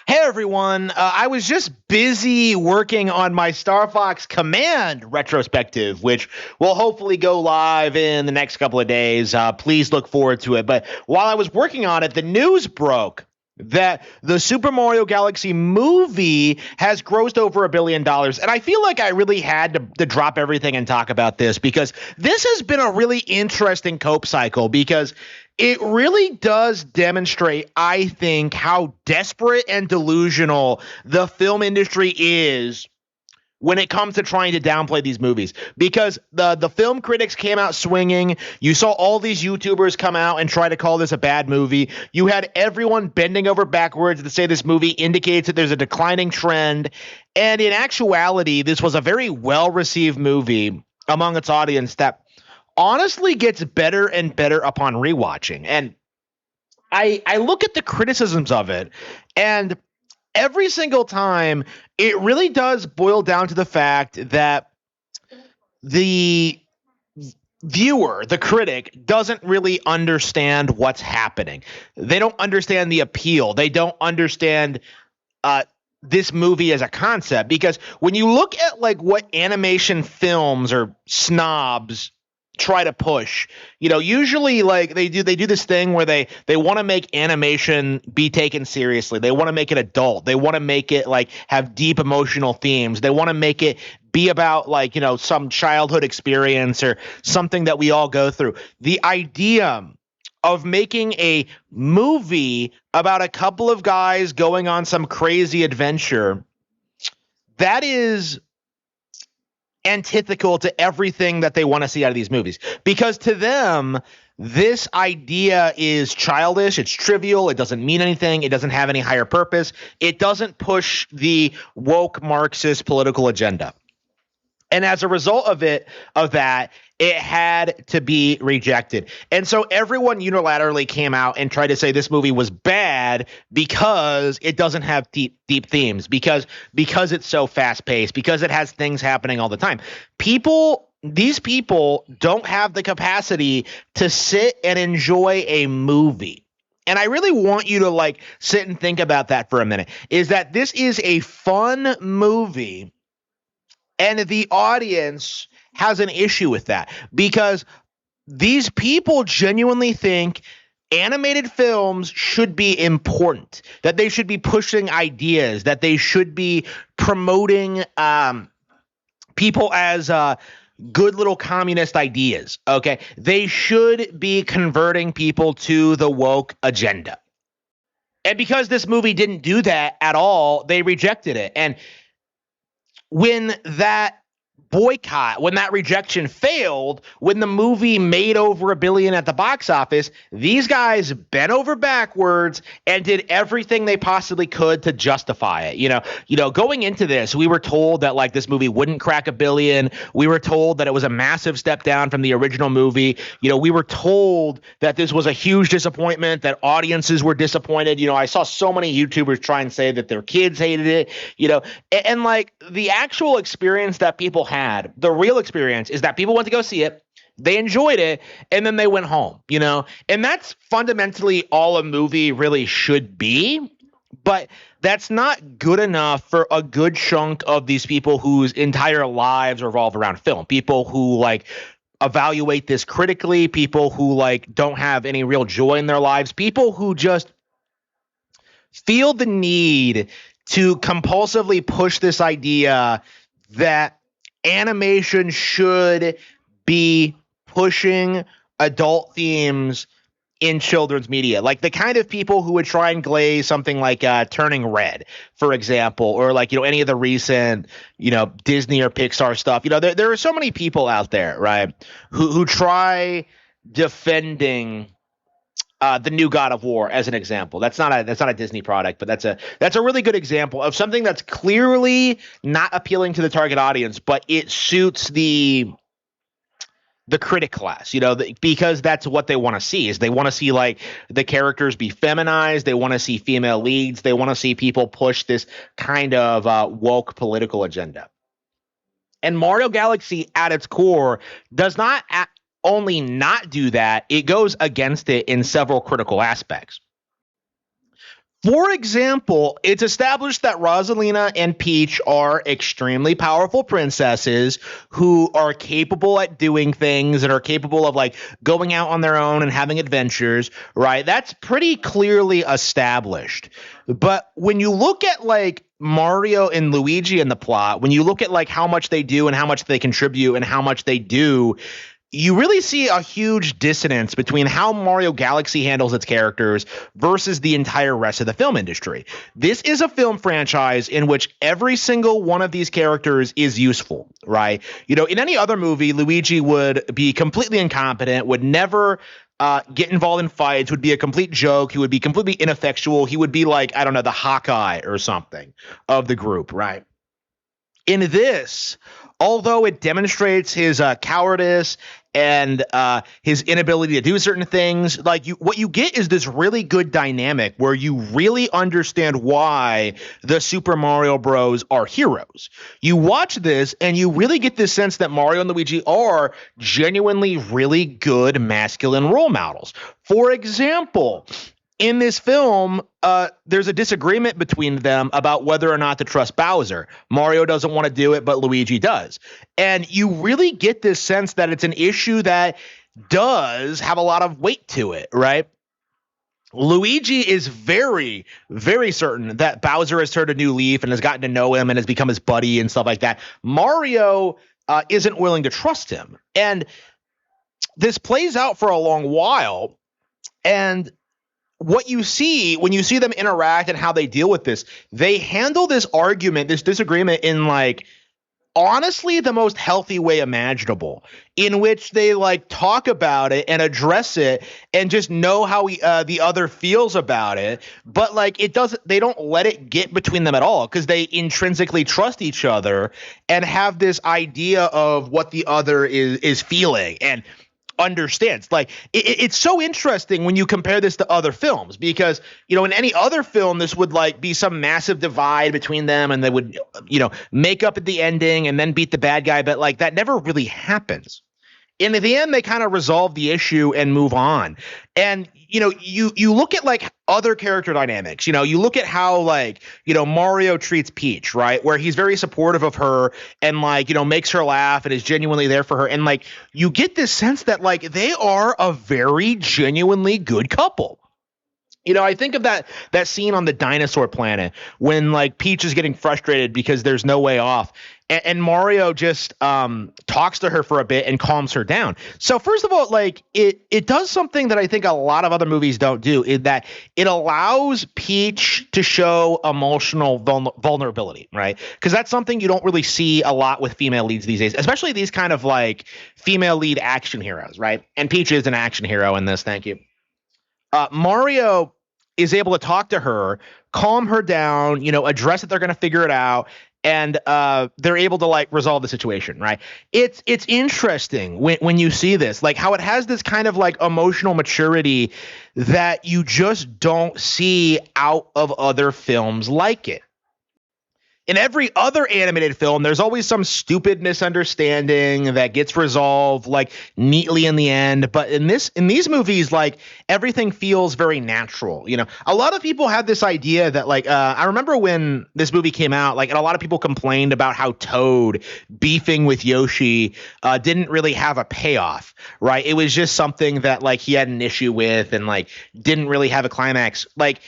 Hey everyone, I was just busy working on my Star Fox Command retrospective, which will hopefully go live in the next couple of days. Please look forward to it. But while I was working on it, the news broke that the Super Mario Galaxy movie has grossed over $1 billion. And I feel like I really had to drop everything and talk about this because this has been a really interesting cope cycle because it really does demonstrate, I think, how desperate and delusional the film industry is when it comes to trying to downplay these movies, because the film critics came out swinging. You saw all these YouTubers come out and try to call this a bad movie. You had everyone bending over backwards to say this movie indicates that there's a declining trend. And in actuality, this was a very well-received movie among its audience that honestly gets better and better upon rewatching. And I look at the criticisms of it, and every single time it really does boil down to the fact that the viewer, the critic, doesn't really understand what's happening. They don't understand the appeal. They don't understand this movie as a concept, because when you look at like what animation films or snobs try to push, usually like they do this thing where they want to make animation be taken seriously. They want to make it adult. They want to make it like have deep emotional themes. They want to make it be about like, some childhood experience or something that we all go through. The idea of making a movie about a couple of guys going on some crazy adventure, that is antithetical to everything that they want to see out of these movies, because to them this idea is childish, it's trivial, it doesn't mean anything, it doesn't have any higher purpose, it doesn't push the woke Marxist political agenda. And as a result of that, it had to be rejected. And so everyone unilaterally came out and tried to say this movie was bad because it doesn't have deep themes, because it's so fast paced, because it has things happening all the time. These people don't have the capacity to sit and enjoy a movie. And I really want you to like sit and think about that for a minute, is that this is a fun movie. And the audience has an issue with that, because these people genuinely think animated films should be important, that they should be pushing ideas, that they should be promoting people as good little communist ideas. Okay, they should be converting people to the woke agenda. And because this movie didn't do that at all, they rejected it. And when that rejection failed, when the movie made over $1 billion at the box office, these guys bent over backwards and did everything they possibly could to justify it. Going into this, we were told that like this movie wouldn't crack $1 billion. We were told that it was a massive step down from the original movie. We were told that this was a huge disappointment, that audiences were disappointed. I saw so many YouTubers try and say that their kids hated it, and like the actual experience that people had, the real experience, is that people went to go see it, they enjoyed it, and then they went home, and that's fundamentally all a movie really should be. But that's not good enough for a good chunk of these people whose entire lives revolve around film, people who like evaluate this critically, people who like don't have any real joy in their lives, people who just feel the need to compulsively push this idea that animation should be pushing adult themes in children's media, like the kind of people who would try and glaze something like Turning Red, for example, or like, any of the recent, Disney or Pixar stuff. There are so many people out there, right, who try defending the new God of War as an example. That's not a Disney product, but that's a really good example of something that's clearly not appealing to the target audience, but it suits the critic class, because that's what they want to see. Is they want to see like the characters be feminized. They want to see female leads. They want to see people push this kind of woke political agenda. And Mario Galaxy at its core does not only not do that, it goes against it in several critical aspects. For example, it's established that Rosalina and Peach are extremely powerful princesses who are capable at doing things and are capable of like going out on their own and having adventures, right? That's pretty clearly established. But when you look at like Mario and Luigi in the plot, when you look at like how much they do and how much they contribute and how much they do, you really see a huge dissonance between how Mario Galaxy handles its characters versus the entire rest of the film industry. This is a film franchise in which every single one of these characters is useful, right? You know, in any other movie, Luigi would be completely incompetent, would never get involved in fights, would be a complete joke. He would be completely ineffectual. He would be like, I don't know, the Hawkeye or something of the group, right? In this, although it demonstrates his cowardice and his inability to do certain things, like what you get is this really good dynamic where you really understand why the Super Mario Bros. Are heroes. You watch this and you really get this sense that Mario and Luigi are genuinely really good masculine role models. For example, in this film, there's a disagreement between them about whether or not to trust Bowser. Mario doesn't want to do it, but Luigi does. And you really get this sense that it's an issue that does have a lot of weight to it, right? Luigi is very, very certain that Bowser has turned a new leaf and has gotten to know him and has become his buddy and stuff like that. Mario isn't willing to trust him. And this plays out for a long while. And what you see when you see them interact and how they deal with this, they handle this argument, this disagreement in like honestly the most healthy way imaginable, in which they like talk about it and address it and just know how the other feels about it. But like they don't let it get between them at all because they intrinsically trust each other and have this idea of what the other is feeling and understands. Like it's so interesting when you compare this to other films, because you know in any other film this would like be some massive divide between them and they would make up at the ending and then beat the bad guy, but like that never really happens. And at the end, they kind of resolve the issue and move on. And, you look at like other character dynamics, you look at how like, Mario treats Peach, right? Where he's very supportive of her and like, makes her laugh and is genuinely there for her. And like, you get this sense that like they are a very genuinely good couple. I think of that scene on the dinosaur planet when like Peach is getting frustrated because there's no way off. And Mario just talks to her for a bit and calms her down. So first of all, like it does something that I think a lot of other movies don't do, in that it allows Peach to show emotional vulnerability, right? Because that's something you don't really see a lot with female leads these days, especially these kind of like female lead action heroes, right? And Peach is an action hero in this. Thank you. Mario is able to talk to her, calm her down, address that they're going to figure it out. And they're able to like resolve the situation, right? It's interesting when you see this, like how it has this kind of like emotional maturity that you just don't see out of other films like it. In every other animated film, there's always some stupid misunderstanding that gets resolved like neatly in the end. But in these movies, like everything feels very natural. A lot of people have this idea that like I remember when this movie came out, like, and a lot of people complained about how Toad beefing with Yoshi didn't really have a payoff, right? It was just something that like he had an issue with and like didn't really have a climax. Like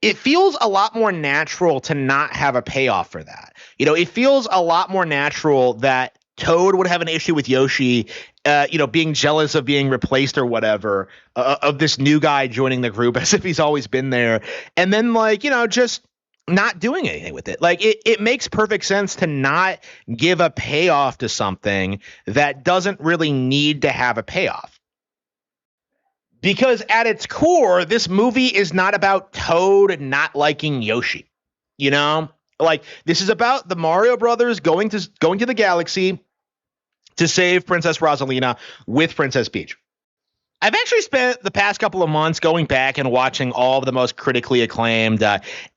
it feels a lot more natural to not have a payoff for that. It feels a lot more natural that Toad would have an issue with Yoshi, being jealous of being replaced or whatever, of this new guy joining the group as if he's always been there. And then like, just not doing anything with it. Like it makes perfect sense to not give a payoff to something that doesn't really need to have a payoff. Because at its core, this movie is not about Toad not liking Yoshi. Like this is about the Mario Brothers going to the galaxy to save Princess Rosalina with Princess Peach. I've actually spent the past couple of months going back and watching all of the most critically acclaimed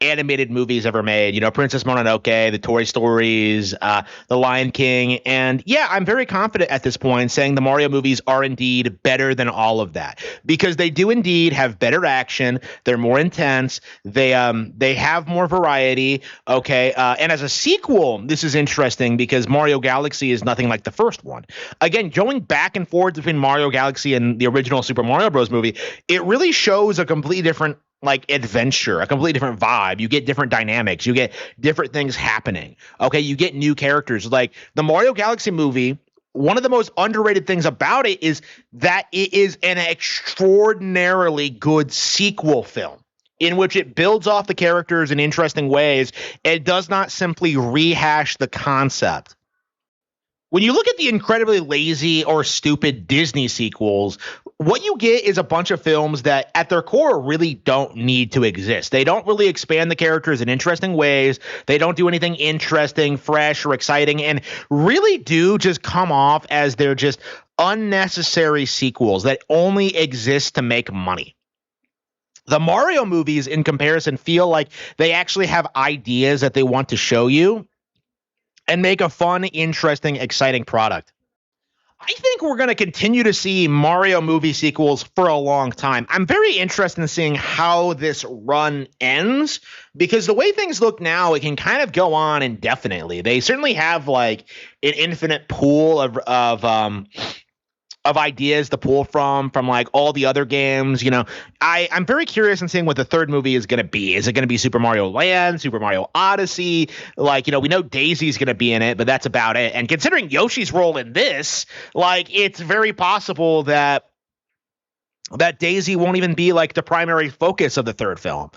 animated movies ever made. You know, Princess Mononoke, the Toy Stories, The Lion King. And yeah, I'm very confident at this point saying the Mario movies are indeed better than all of that because they do indeed have better action. They're more intense. They have more variety. Okay. And as a sequel, this is interesting because Mario Galaxy is nothing like the first one. Again, going back and forth between Mario Galaxy and the original Super Mario Bros. Movie, it really shows a completely different like adventure, a completely different vibe. You get different dynamics, you get different things happening. Okay, you get new characters. Like the Mario Galaxy movie, one of the most underrated things about it is that it is an extraordinarily good sequel film in which it builds off the characters in interesting ways. It does not simply rehash the concept. When you look at the incredibly lazy or stupid Disney sequels, what you get is a bunch of films that at their core really don't need to exist. They don't really expand the characters in interesting ways. They don't do anything interesting, fresh, or exciting, and really do just come off as they're just unnecessary sequels that only exist to make money. The Mario movies, in comparison, feel like they actually have ideas that they want to show you and make a fun, interesting, exciting product. I think we're going to continue to see Mario movie sequels for a long time. I'm very interested in seeing how this run ends because the way things look now, it can kind of go on indefinitely. They certainly have like an infinite pool of ideas to pull from like all the other games. You know, I'm very curious in seeing what the third movie is going to be. Is it going to be Super Mario Land, Super Mario Odyssey? Like, you know, we know Daisy's going to be in it, but that's about it. And considering Yoshi's role in this, like, it's very possible that Daisy won't even be like the primary focus of the third film.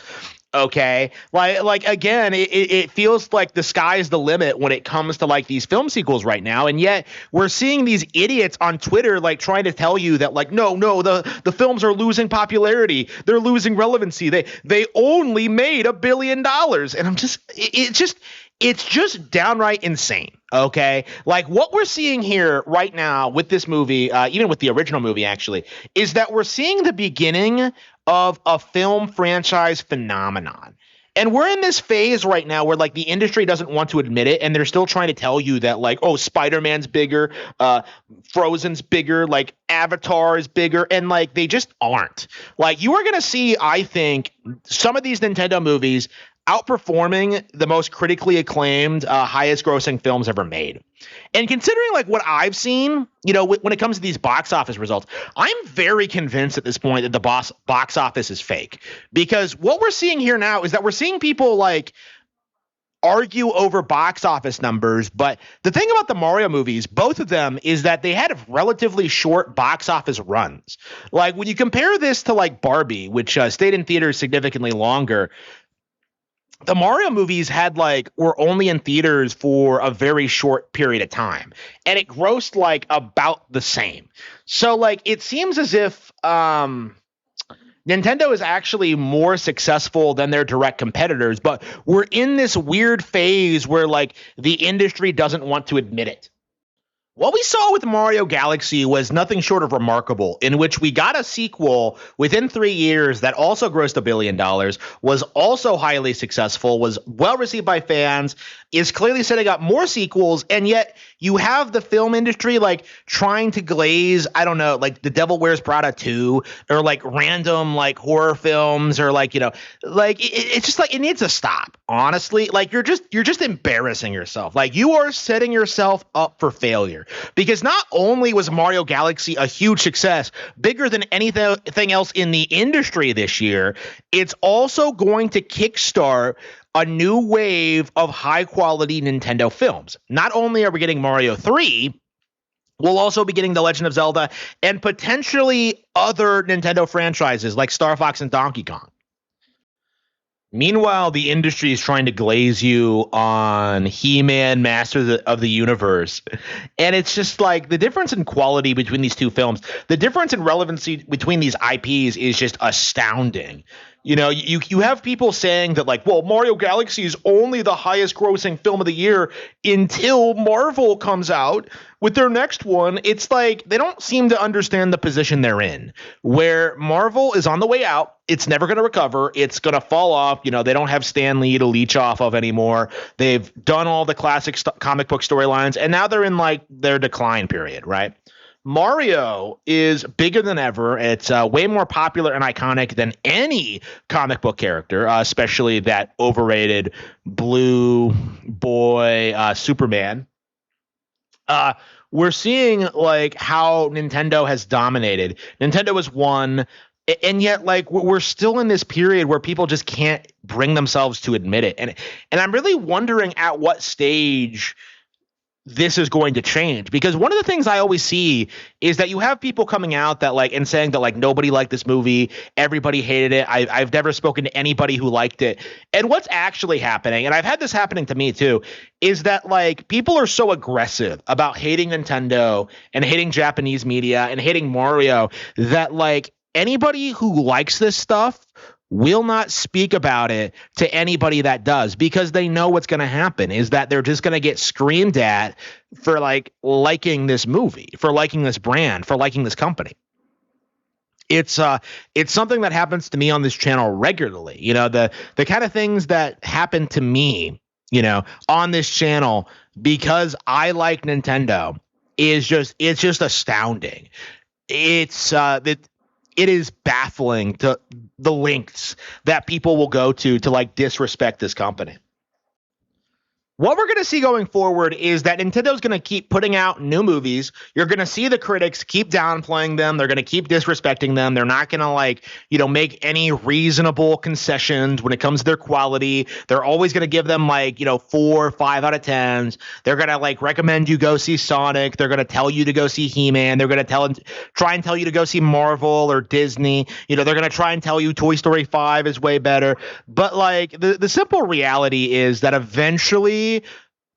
Okay, like again, it feels like the sky's the limit when it comes to like these film sequels right now, and yet we're seeing these idiots on Twitter like trying to tell you that like no, the films are losing popularity, they're losing relevancy, they only made $1 billion, and I'm just it's just downright insane. Okay, like what we're seeing here right now with this movie, even with the original movie, actually, is that we're seeing the beginning of a film franchise phenomenon. And we're in this phase right now where like the industry doesn't want to admit it, and they're still trying to tell you that like, oh, Spider-Man's bigger, Frozen's bigger, like Avatar is bigger, and like they just aren't. Like you are gonna see, I think, some of these Nintendo movies outperforming the most critically acclaimed, highest grossing films ever made. And considering like what I've seen, you know, when it comes to these box office results, I'm very convinced at this point that the box office is fake, because what we're seeing here now is that we're seeing people like argue over box office numbers. But the thing about the Mario movies, both of them, is that they had relatively short box office runs. Like when you compare this to like Barbie, which stayed in theaters significantly longer, the Mario movies were only in theaters for a very short period of time, and it grossed like about the same. So like it seems as if Nintendo is actually more successful than their direct competitors, but we're in this weird phase where like the industry doesn't want to admit it. What we saw with Mario Galaxy was nothing short of remarkable, in which we got a sequel within 3 years that also grossed $1 billion, was also highly successful, was well received by fans, is clearly setting up more sequels, and yet you have the film industry like trying to glaze, I don't know, like The Devil Wears Prada 2, or like random like horror films, or like, you know, like it's just like it needs to stop. Honestly, like you're just embarrassing yourself. Like you are setting yourself up for failure. Because not only was Mario Galaxy a huge success, bigger than anything else in the industry this year, it's also going to kickstart a new wave of high-quality Nintendo films. Not only are we getting Mario 3, we'll also be getting The Legend of Zelda and potentially other Nintendo franchises like Star Fox and Donkey Kong. Meanwhile, the industry is trying to glaze you on He-Man, Masters of the Universe. And it's just like the difference in quality between these two films, the difference in relevancy between these IPs is just astounding. You have people saying that like, well, Mario Galaxy is only the highest grossing film of the year until Marvel comes out with their next one. It's like they don't seem to understand the position they're in, where Marvel is on the way out. It's never going to recover. It's going to fall off. They don't have Stan Lee to leech off of anymore. They've done all the classic comic book storylines, and now they're in like their decline period, right? Mario is bigger than ever. It's way more popular and iconic than any comic book character, especially that overrated blue boy Superman. We're seeing like how Nintendo has dominated. Nintendo has won, and yet like we're still in this period where people just can't bring themselves to admit it. And I'm really wondering at what stage this is going to change, because one of the things I always see is that you have people coming out that like and saying that like nobody liked this movie, everybody hated it. I've never spoken to anybody who liked it. And what's actually happening, and I've had this happening to me too, is that like people are so aggressive about hating Nintendo and hating Japanese media and hating Mario that like anybody who likes this stuff will not speak about it to anybody that does, because they know what's going to happen is that they're just going to get screamed at for like liking this movie, for liking this brand, for liking this company. It's something that happens to me on this channel regularly. The kind of things that happen to me, on this channel because I like Nintendo it's just astounding. It is baffling to the lengths that people will go to like disrespect this company. What we're going to see going forward is that Nintendo's going to keep putting out new movies. You're going to see the critics keep downplaying them. They're going to keep disrespecting them. They're not going to make any reasonable concessions when it comes to their quality. They're always going to give them 4 or 5 out of 10s. They're going to recommend you go see Sonic. They're going to tell you to go see He-Man. They're going to try and tell you to go see Marvel or Disney. They're going to try and tell you Toy Story 5 is way better. But the simple reality is that eventually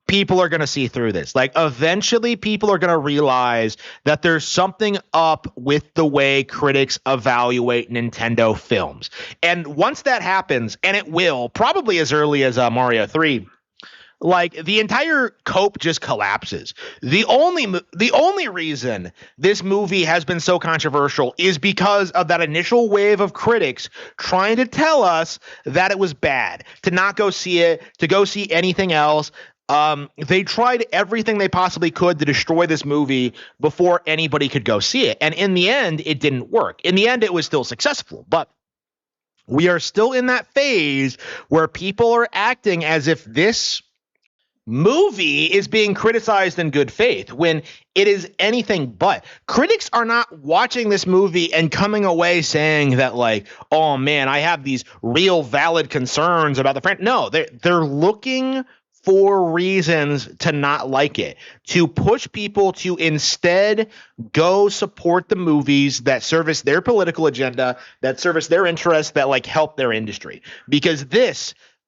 people are going to see through this. Eventually people are going to realize that there's something up with the way critics evaluate Nintendo films. And once that happens, and it will, probably as early as Mario 3, the entire cope just collapses. The only reason this movie has been so controversial is because of that initial wave of critics trying to tell us that it was bad, to not go see it, to go see anything else. They tried everything they possibly could to destroy this movie before anybody could go see it. And in the end, it didn't work. In the end, it was still successful, but we are still in that phase where people are acting as if this movie is being criticized in good faith when it is anything but. Critics are not watching this movie and coming away saying that oh man, I have these real valid concerns about the franchise. No, they're looking for reasons to not like it, to push people to instead go support the movies that service their political agenda, that service their interests, that help their industry. Because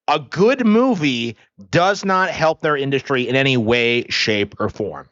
a good movie does not help their industry in any way, shape, or form.